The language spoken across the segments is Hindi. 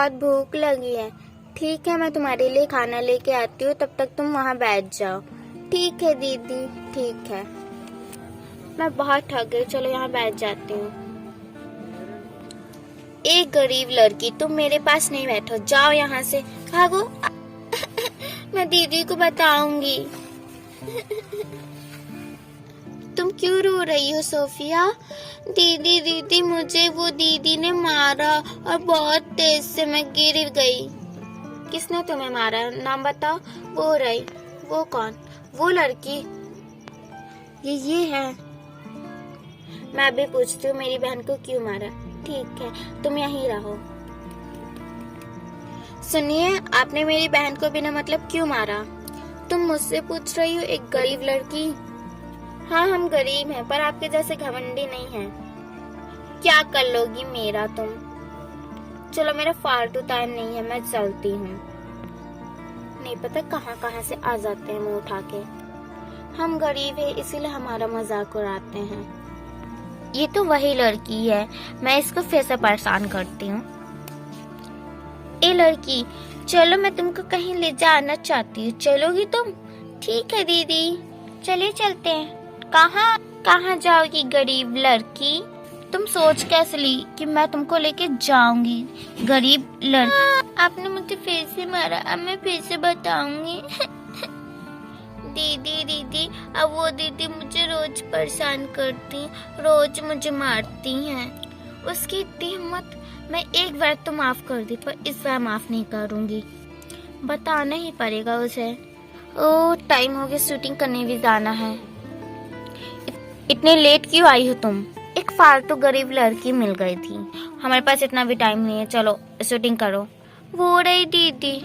बहुत भूख लगी है। ठीक है, मैं तुम्हारे लिए खाना लेके आती हूँ, तब तक तुम वहाँ बैठ जाओ। ठीक है दीदी, ठीक है। मैं बहुत थक गई, चलो यहाँ बैठ जाती हूँ। एक गरीब लड़की, तुम मेरे पास नहीं बैठो, जाओ यहाँ से, भागो। मैं दीदी को बताऊंगी। तुम क्यों रो रही हो सोफिया? दीदी दीदी, मुझे वो दीदी ने मारा और बहुत तेज से मैं गिर गई। किसने तुम्हें मारा? नाम बताओ। वो रही। वो कौन? वो लड़की। ये है। मैं भी पूछती हूँ, मेरी बहन को क्यों मारा? ठीक है, तुम यहीं रहो। सुनिए, आपने मेरी बहन को बिना मतलब क्यों मारा? तुम मुझसे पूछ रही हो, एक गरीब लड़की? हाँ, हम गरीब हैं, पर आपके जैसे घमंडी नहीं हैं। क्या कर लोगी मेरा तुम? चलो, मेरा फालतू टाइम नहीं है, मैं चलती हूँ। नहीं पता कहाँ कहाँ से आ जाते हैं मुंह उठा के। हम गरीब हैं, इसीलिए हमारा मजाक उड़ाते हैं। ये तो वही लड़की है, मैं इसको फिर से परेशान करती हूँ। ए लड़की, चलो, मैं तुमको कहीं ले जाना चाहती हूँ, चलोगी तुम? ठीक है दीदी, चलिए चलते हैं। कहाँ कहाँ जाओगी गरीब लड़की? तुम सोच कैसे ली कि मैं तुमको लेके जाऊंगी? गरीब लड़की, आपने मुझे फिर से मारा, अब मैं फिर से बताऊंगी। दीदी दीदी, अब वो दीदी मुझे रोज परेशान करती, रोज मुझे मारती हैं। उसकी इतनी हिम्मत, मैं एक बार तो माफ कर दी, पर इस बार माफ नहीं करूंगी। बताना ही पड़ेगा उसे। ओ, टाइम हो गया, शूटिंग करने भी जाना है। इतने लेट क्यों आई हो तुम? एक फालतू गरीब लड़की मिल गई थी, हमारे पास इतना भी टाइम नहीं है, चलो शूटिंग करो। वो रही दीदी।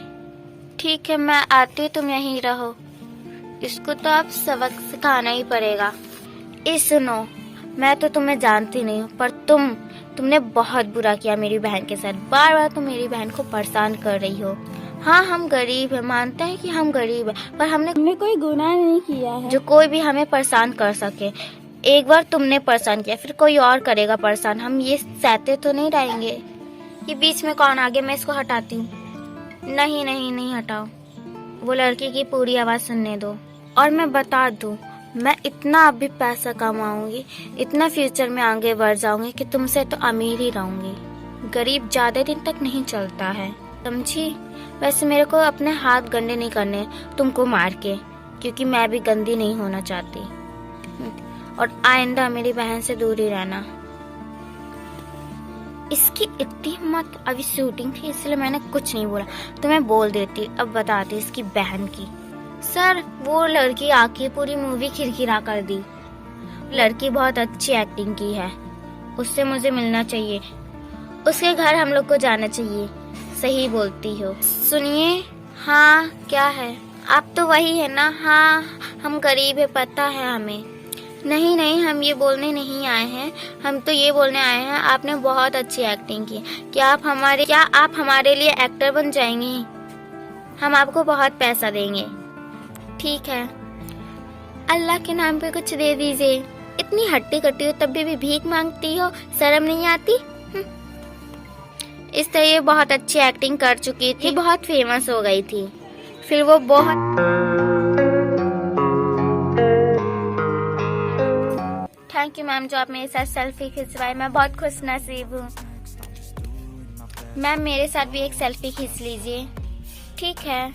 ठीक है, मैं आती हूँ, तुम यहीं रहो। इसको तो आप सबक सिखाना ही पड़ेगा। सुनो, मैं तो तुम्हें जानती नहीं हूँ, पर तुमने बहुत बुरा किया मेरी बहन के साथ। बार बार तुम मेरी बहन को परेशान कर रही हो। हाँ, हम गरीब है, मानते हैं कि हम गरीब है, पर हमने कोई गुनाह नहीं किया है जो कोई भी हमें परेशान कर सके। एक बार तुमने परेशान किया, फिर कोई और करेगा परेशान, हम ये सहते तो नहीं रहेंगे। ये बीच में कौन आ गया? मैं इसको हटाती हूँ। नहीं नहीं नहीं, हटाओ। वो लड़की की पूरी आवाज सुनने दो। और मैं बता दूं, मैं इतना अभी पैसा कमाऊंगी, इतना फ्यूचर में आगे बढ़ जाऊंगी कि तुमसे तो अमीर ही रहूंगी। गरीब ज्यादा दिन तक नहीं चलता है, समझी? वैसे मेरे को अपने हाथ गंदे नहीं करने तुमको मार के, क्योंकि मैं भी गंदी नहीं होना चाहती। और आइंदा मेरी बहन से दूर ही रहना। इसकी इतनी हिम्मत, अभी शूटिंग थी इसलिए मैंने कुछ नहीं बोला, तो मैं बोल देती। अब बताती इसकी बहन की। सर, वो लड़की आके पूरी मूवी खिरखिरा कर दी। लड़की बहुत अच्छी एक्टिंग की है, उससे मुझे मिलना चाहिए, उसके घर हम लोग को जाना चाहिए। सही बोलती हो। सुनिए। हाँ, क्या है? आप तो वही है ना? हाँ, हम गरीब है, पता है हमें। नहीं नहीं, हम ये बोलने नहीं आए हैं, हम तो ये बोलने आए हैं आपने बहुत अच्छी एक्टिंग की। क्या आप हमारे लिए एक्टर बन जाएंगी? हम आपको बहुत पैसा देंगे। ठीक है, अल्लाह के नाम पे कुछ दे दीजिए। इतनी हट्टी कट्टी हो तब भी भीख मांगती हो, शर्म नहीं आती? इस तरह ये बहुत अच्छी एक्टिंग कर चुकी थी, बहुत फेमस हो गई थी, फिर वो बहुत। थैंक यू मैम, जो आप मेरे साथ सेल्फी खिंचवाए, मैं बहुत खुश नसीब हूँ। मैम, मेरे साथ भी एक सेल्फी खींच लीजिए। ठीक है,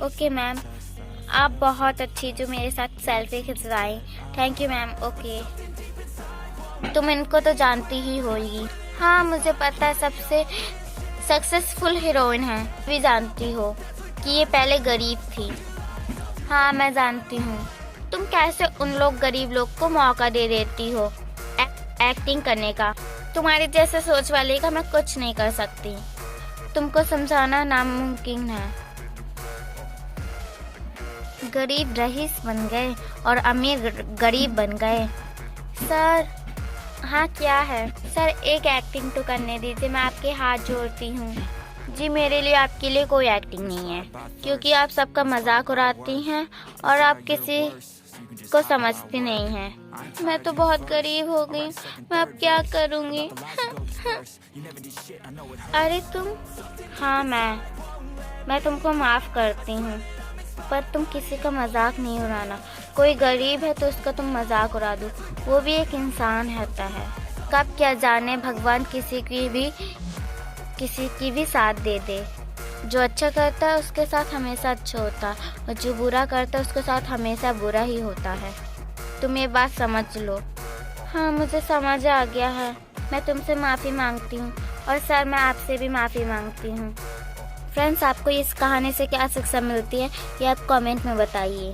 ओके मैम, आप बहुत अच्छी जो मेरे साथ सेल्फी खिंचवाई। Thank you ma'am. ओके, तुम इनको तो जानती ही होगी। हाँ, मुझे पता है, सबसे सक्सेसफुल हीरोइन है। भी जानती हो कि ये पहले गरीब थी। हाँ, मैं जानती हूँ। तुम कैसे उन लोग गरीब लोग को मौका दे देती हो एक्टिंग करने का? तुम्हारे जैसे सोच वाले का मैं कुछ नहीं कर सकती, तुमको समझाना नामुमकिन है। गरीब रईस बन गए और अमीर गरीब बन गए। सर, हाँ क्या है? सर, एक एक्टिंग तो करने दीजिए, मैं आपके हाथ जोड़ती हूँ। जी, मेरे लिए आपके लिए कोई एक्टिंग नहीं है, क्योंकि आप सबका मजाक उड़ाती हैं और आप किसी को समझती नहीं हैं। मैं तो बहुत गरीब हो गई, मैं अब क्या करूँगी? अरे तुम। हाँ मैं तुमको माफ करती हूँ, पर तुम किसी का मजाक नहीं उड़ाना। कोई गरीब है तो उसका तुम मजाक उड़ा दो, वो भी एक इंसान होता है। कब क्या जाने भगवान किसी की भी साथ दे दे। जो अच्छा करता है उसके साथ हमेशा अच्छा होता है, और जो बुरा करता है उसके साथ हमेशा बुरा ही होता है। तुम ये बात समझ लो। हाँ, मुझे समझ आ गया है। मैं तुमसे माफ़ी मांगती हूँ, और सर मैं आपसे भी माफ़ी मांगती हूँ। फ्रेंड्स, आपको इस कहानी से क्या शिक्षा मिलती है ये आप कमेंट में बताइए।